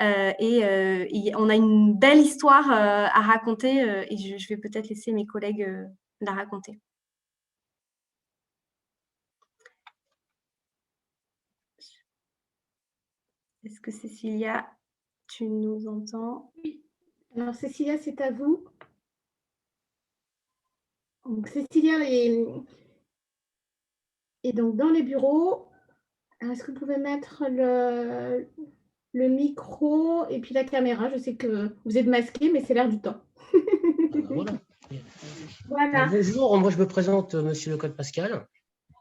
Et on a une belle histoire à raconter et je vais peut-être laisser mes collègues la raconter. Est-ce que Cécilia, tu nous entends? Oui. Alors Cécilia, c'est à vous. Donc, Cécilia est donc dans les bureaux. Est-ce que vous pouvez mettre le micro et puis la caméra? Je sais que vous êtes masqué, mais c'est l'air du temps. Voilà. Voilà. Bonjour, moi je me présente, Monsieur Lecode Pascal.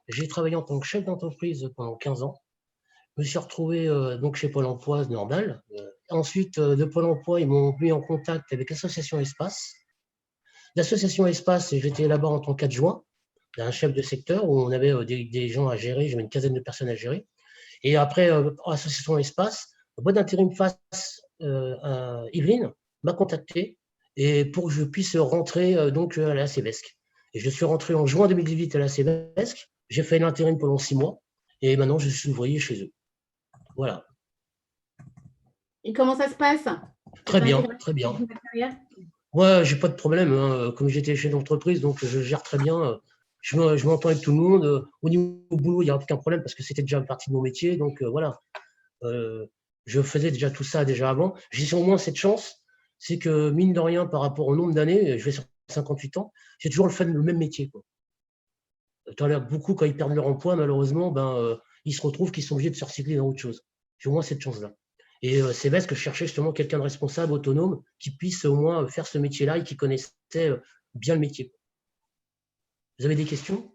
J'ai travaillé en tant que chef d'entreprise pendant 15 ans. Je me suis retrouvé donc chez Pôle emploi, normal. Ensuite, de Pôle emploi, ils m'ont mis en contact avec l'association Espace. L'association Espace, j'étais là-bas en tant qu'adjoint, un chef de secteur où on avait des gens à gérer, j'avais une quinzaine de personnes à gérer. Et après, l'association Espace, la boîte d'intérim face Yveline m'a contacté et pour que je puisse rentrer donc à la Cevesc. Et je suis rentré en juin 2018 à la Cevesc. J'ai fait l'intérim pendant 6 mois et maintenant je suis ouvrier chez eux. Voilà. Et comment ça se passe? Très bien, très bien. Ouais, j'ai pas de problème. Hein. Comme j'étais chef d'entreprise, donc je gère très bien. Je m'entends avec tout le monde. Au niveau boulot, il n'y a aucun problème parce que c'était déjà une partie de mon métier. Donc voilà. Je faisais déjà tout ça déjà avant. J'ai au moins cette chance, c'est que mine de rien, par rapport au nombre d'années, je vais sur 58 ans, j'ai toujours fait le même métier. Quoi. Beaucoup, quand ils perdent leur emploi, malheureusement, ils se retrouvent qu'ils sont obligés de se recycler dans autre chose. J'ai au moins cette chance-là. Et c'est bête que je cherchais justement quelqu'un de responsable, autonome, qui puisse au moins faire ce métier-là et qui connaissait bien le métier. Vous avez des questions?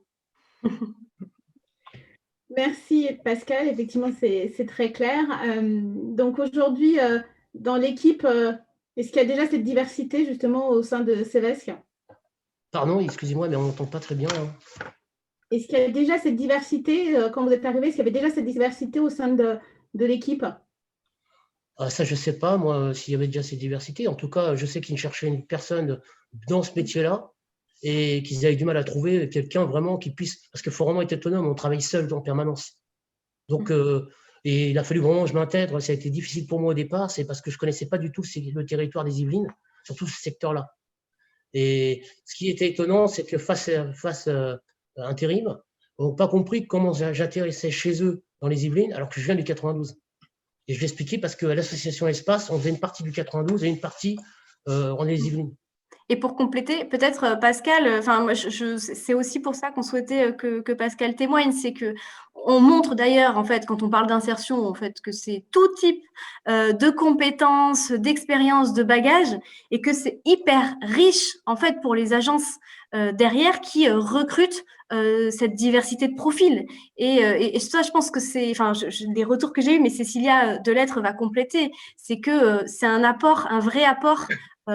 Merci Pascal, effectivement c'est très clair. Donc aujourd'hui, dans l'équipe, est-ce qu'il y a déjà cette diversité justement au sein de Cevesc? Pardon, excusez-moi, mais on n'entend pas très bien. Hein. Est-ce qu'il y a déjà cette diversité, quand vous êtes arrivé, est-ce qu'il y avait déjà cette diversité au sein de l'équipe? Ça, je ne sais pas, moi, s'il y avait déjà cette diversité. En tout cas, je sais qu'ils cherchaient une personne dans ce métier-là et qu'ils avaient du mal à trouver quelqu'un vraiment qui puisse… Parce qu'il faut vraiment être autonome, on travaille seul en permanence. Donc, et il a fallu vraiment que je m'intègre. Ça a été difficile pour moi au départ, c'est parce que je ne connaissais pas du tout le territoire des Yvelines, surtout ce secteur-là. Et ce qui était étonnant, c'est que face intérim, on n'a pas compris comment j'atterrissais chez eux dans les Yvelines alors que je viens du 92. Et je vais expliquer parce qu'à l'association Espace, on faisait une partie du 92 et une partie en les Yvelines. Et pour compléter, peut-être Pascal, c'est aussi pour ça qu'on souhaitait que Pascal témoigne, c'est que on montre d'ailleurs en fait quand on parle d'insertion en fait que c'est tout type de compétences, d'expériences, de bagages et que c'est hyper riche en fait pour les agences derrière qui recrutent cette diversité de profils. Et ça, je pense que c'est, les retours que j'ai eus, mais Cécilia Delettre va compléter, c'est que c'est un apport, un vrai apport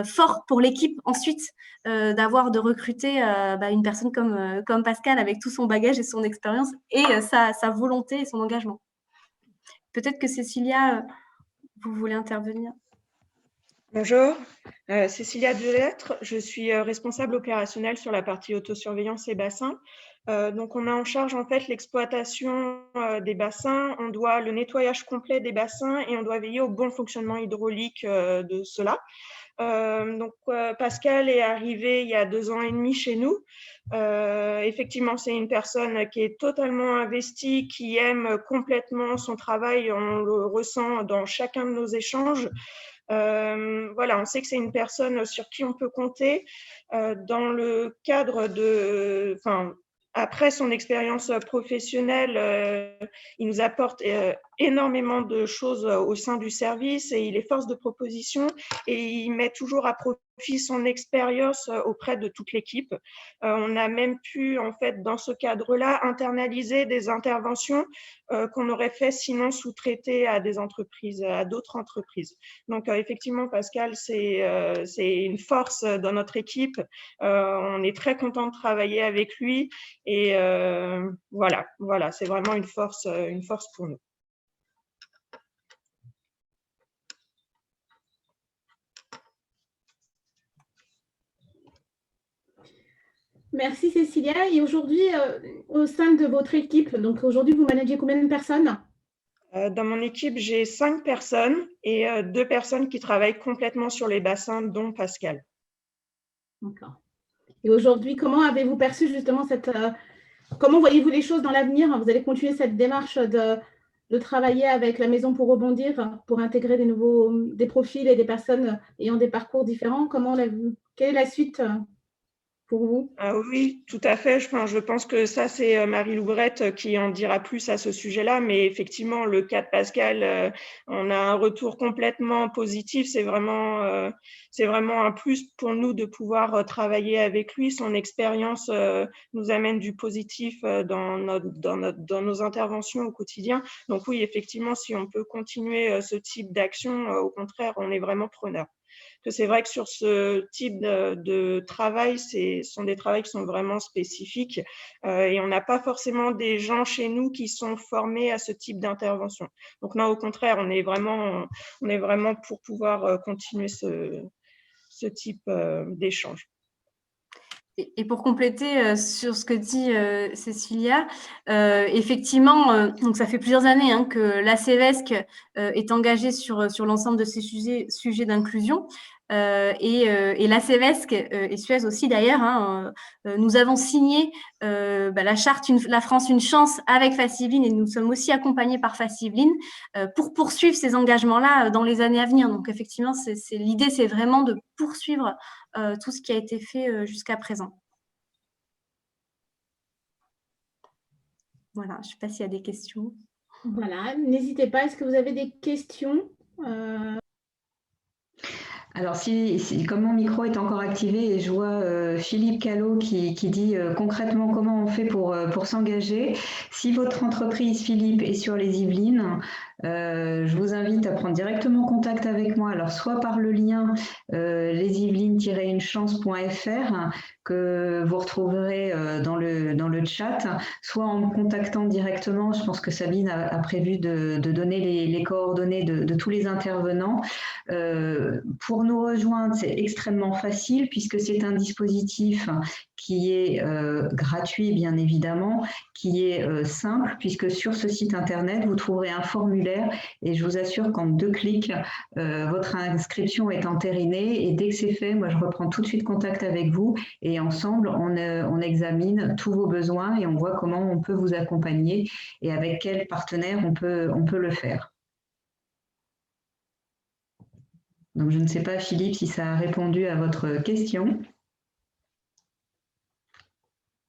fort pour l'équipe ensuite de recruter une personne comme Pascal avec tout son bagage et son expérience et sa volonté et son engagement. Peut-être que Cécilia, vous voulez intervenir. Bonjour, Cécilia Delettre, je suis responsable opérationnelle sur la partie autosurveillance et bassins. Donc on a en charge en fait l'exploitation des bassins, on doit le nettoyage complet des bassins et on doit veiller au bon fonctionnement hydraulique de cela. Pascal est arrivé il y a 2 ans et demi chez nous. Effectivement, c'est une personne qui est totalement investie, qui aime complètement son travail, on le ressent dans chacun de nos échanges. Voilà, on sait que c'est une personne sur qui on peut compter dans le cadre de… Après son expérience professionnelle, il nous apporte énormément de choses au sein du service et il est force de proposition et il met toujours à profit son expérience auprès de toute l'équipe. On a même pu, en fait, dans ce cadre-là, internaliser des interventions qu'on aurait fait sinon sous-traiter à des entreprises, à d'autres entreprises. Donc, effectivement, Pascal, c'est une force dans notre équipe. On est très content de travailler avec lui et voilà, c'est vraiment une force pour nous. Merci Cécilia. Et aujourd'hui, au sein de votre équipe, donc aujourd'hui, vous managez combien de personnes? Dans mon équipe, j'ai 5 personnes et 2 personnes qui travaillent complètement sur les bassins, dont Pascal. D'accord. Et aujourd'hui, comment avez-vous perçu justement comment voyez-vous les choses dans l'avenir? Vous allez continuer cette démarche de travailler avec la Maison pour rebondir, pour intégrer des profils et des personnes ayant des parcours différents. Quelle est la suite pour vous? Ah oui, tout à fait. Je pense que ça, c'est Marie Loubrette qui en dira plus à ce sujet-là. Mais effectivement, le cas de Pascal, on a un retour complètement positif. C'est vraiment un plus pour nous de pouvoir travailler avec lui. Son expérience nous amène du positif dans nos interventions au quotidien. Donc oui, effectivement, si on peut continuer ce type d'action, au contraire, on est vraiment preneur. Que c'est vrai que sur ce type de travail, ce sont des travails qui sont vraiment spécifiques et on n'a pas forcément des gens chez nous qui sont formés à ce type d'intervention. Donc non, au contraire, on est vraiment pour pouvoir continuer ce type d'échange. Et pour compléter sur ce que dit Cécilia, effectivement, donc ça fait plusieurs années que l'ACVESC est engagée sur l'ensemble de ces sujets d'inclusion. Et l'ACVESC et Suez aussi d'ailleurs, nous avons signé la charte La France une chance avec Facibline, et nous sommes aussi accompagnés par Facibline pour poursuivre ces engagements-là dans les années à venir. Donc effectivement, l'idée, c'est vraiment de poursuivre tout ce qui a été fait jusqu'à présent. Voilà, je ne sais pas s'il y a des questions. Voilà, n'hésitez pas. Est-ce que vous avez des questions? Alors, comme mon micro est encore activé et je vois Philippe Callot qui dit concrètement comment on fait pour s'engager. Si votre entreprise, Philippe, est sur les Yvelines, je vous invite à prendre directement contact avec moi. Alors, soit par le lien lesyvelines-unechance.fr que vous retrouverez dans le chat, soit en me contactant directement. Je pense que Sabine a prévu de donner les coordonnées de tous les intervenants. Pour nous rejoindre, c'est extrêmement facile puisque c'est un dispositif qui est gratuit, bien évidemment, qui est simple, puisque sur ce site internet, vous trouverez un formulaire et je vous assure qu'en 2 clics, votre inscription est entérinée et dès que c'est fait, moi, je reprends tout de suite contact avec vous et ensemble, on examine tous vos besoins et on voit comment on peut vous accompagner et avec quel partenaire on peut le faire. Donc, je ne sais pas, Philippe, si ça a répondu à votre question.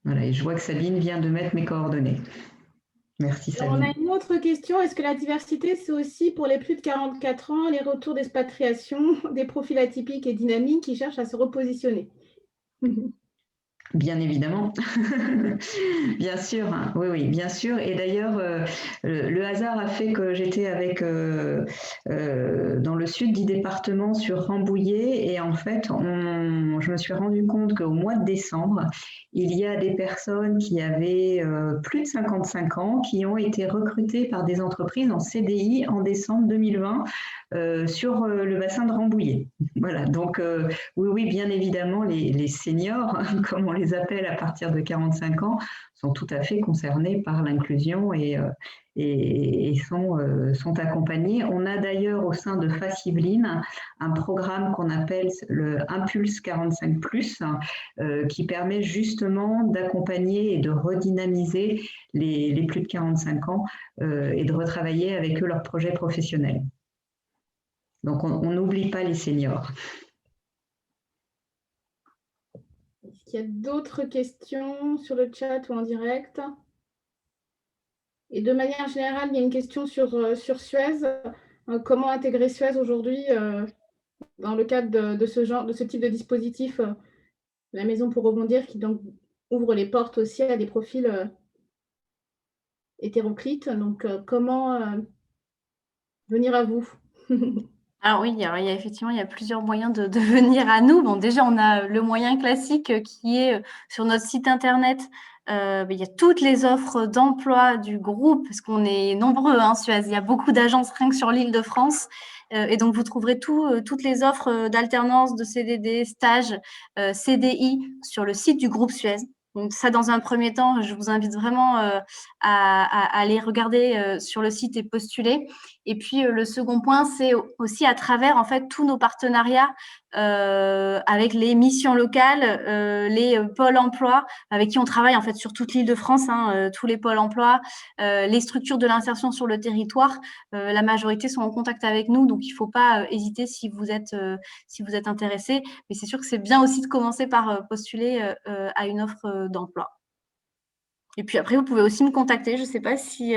Voilà, et je vois que Sabine vient de mettre mes coordonnées. Merci, Sabine. On a une autre question. Est-ce que la diversité, c'est aussi pour les plus de 44 ans, les retours d'expatriation, des profils atypiques et dynamiques qui cherchent à se repositionner? Bien évidemment, bien sûr, hein. Oui, bien sûr. Et d'ailleurs, le hasard a fait que j'étais dans le sud du département sur Rambouillet et en fait, je me suis rendu compte qu'au mois de décembre, il y a des personnes qui avaient plus de 55 ans qui ont été recrutées par des entreprises en CDI en décembre 2020 sur le bassin de Rambouillet. Voilà, donc oui, bien évidemment, les seniors, comme on les appelle à partir de 45 ans, sont tout à fait concernés par l'inclusion et sont accompagnés. On a d'ailleurs au sein de Facibline un programme qu'on appelle le Impulse 45+, qui permet justement d'accompagner et de redynamiser les plus de 45 ans et de retravailler avec eux leurs projets professionnels. Donc, on n'oublie pas les seniors. Est-ce qu'il y a d'autres questions sur le chat ou en direct? Et de manière générale, il y a une question sur Suez. Comment intégrer Suez aujourd'hui dans le cadre de ce type de dispositif, la Maison pour rebondir, qui donc ouvre les portes aussi à des profils hétéroclites. Donc, comment venir à vous? Alors oui, il y a plusieurs moyens de venir à nous. Bon, déjà, on a le moyen classique qui est sur notre site internet. Il y a toutes les offres d'emploi du groupe, parce qu'on est nombreux, Suez. Il y a beaucoup d'agences rien que sur l'Île-de-France. Et donc, vous trouverez toutes les offres d'alternance, de CDD, stages, CDI sur le site du groupe Suez. Donc ça, dans un premier temps, je vous invite vraiment à aller regarder sur le site et postuler. Et puis, le second point, c'est aussi à travers, en fait, tous nos partenariats avec les missions locales, les pôles emploi avec qui on travaille en fait sur toute l'Île-de-France, tous les pôles emploi, les structures de l'insertion sur le territoire. La majorité sont en contact avec nous, donc il ne faut pas hésiter si vous êtes intéressé. Mais c'est sûr que c'est bien aussi de commencer par postuler à une offre d'emploi. Et puis après, vous pouvez aussi me contacter. Je ne sais pas si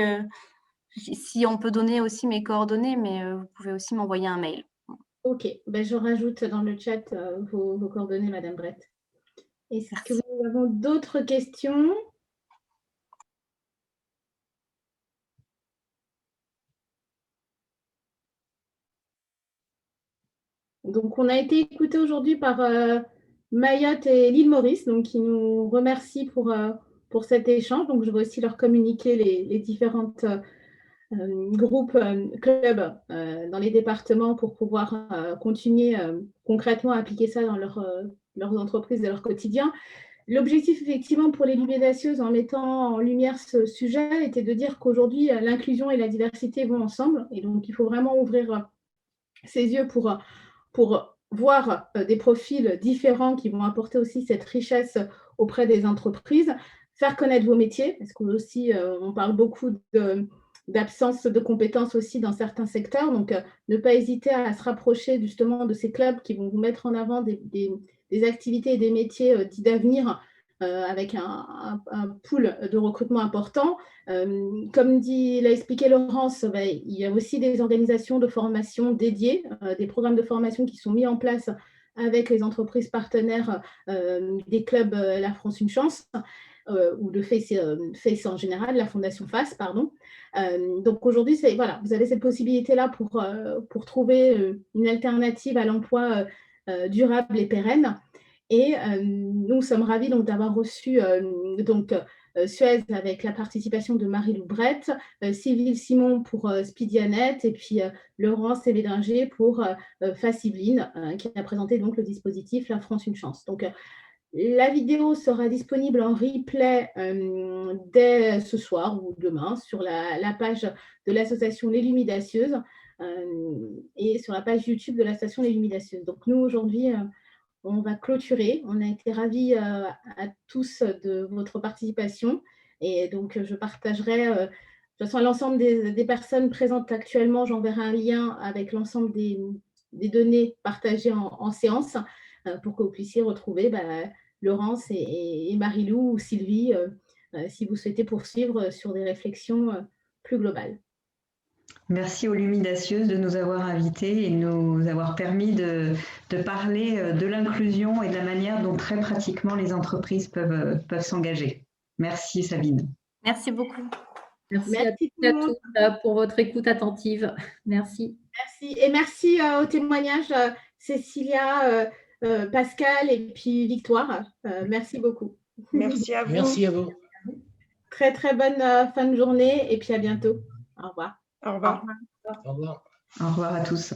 on peut donner aussi mes coordonnées, mais vous pouvez aussi m'envoyer un mail. Ok, ben, je rajoute dans le chat vos coordonnées, Madame Brett. Est-ce que nous avons d'autres questions? Donc, on a été écouté aujourd'hui par Mayotte et l'île Maurice, donc qui nous remercient pour cet échange. Donc, je vais aussi leur communiquer les différentes groupes, clubs dans les départements pour pouvoir continuer concrètement à appliquer ça dans leurs entreprises et leur quotidien. L'objectif, effectivement, pour les Lumidacieuses, en mettant en lumière ce sujet, était de dire qu'aujourd'hui, l'inclusion et la diversité vont ensemble. Et donc, il faut vraiment ouvrir ses yeux pour voir des profils différents qui vont apporter aussi cette richesse auprès des entreprises, faire connaître vos métiers, parce qu'aussi, on parle beaucoup d'absence de compétences aussi dans certains secteurs. Donc, ne pas hésiter à se rapprocher justement de ces clubs qui vont vous mettre en avant des activités et des métiers dits d'avenir avec un pool de recrutement important. Comme l'a expliqué Laurence, il y a aussi des organisations de formation dédiées, des programmes de formation qui sont mis en place avec les entreprises partenaires des clubs La France Une Chance, ou de FACE en général, la Fondation FACE, pardon. Donc aujourd'hui, voilà, vous avez cette possibilité-là pour trouver une alternative à l'emploi durable et pérenne. Et nous sommes ravis d'avoir reçu Suez avec la participation de Marie-Lou Brett, Sylvie Simon pour Speedianet et puis Laurence Sévédinger pour Facibline, qui a présenté donc le dispositif La France Une Chance. Donc, la vidéo sera disponible en replay dès ce soir ou demain sur la page de l'association Les Lumidacieuses et sur la page YouTube de l'association Les Lumidacieuses. Donc nous, aujourd'hui, on va clôturer. On a été ravis à tous de votre participation et donc je partagerai, de toute façon, à l'ensemble des personnes présentes actuellement, j'enverrai un lien avec l'ensemble des données partagées en séance pour que vous puissiez retrouver Laurence et Marie-Lou ou Sylvie si vous souhaitez poursuivre sur des réflexions plus globales. Merci aux Lumidacieuses de nous avoir invités et de nous avoir permis de parler de l'inclusion et de la manière dont très pratiquement les entreprises peuvent s'engager. Merci Sabine. Merci beaucoup. Merci à tous pour votre écoute attentive. Merci. Merci. Et merci au témoignage Cécilia, Pascal et puis Victoire. Merci beaucoup. Merci à vous. Merci à vous. Très, très bonne fin de journée et puis à bientôt. Au revoir. Au revoir. Au revoir. Au revoir à tous.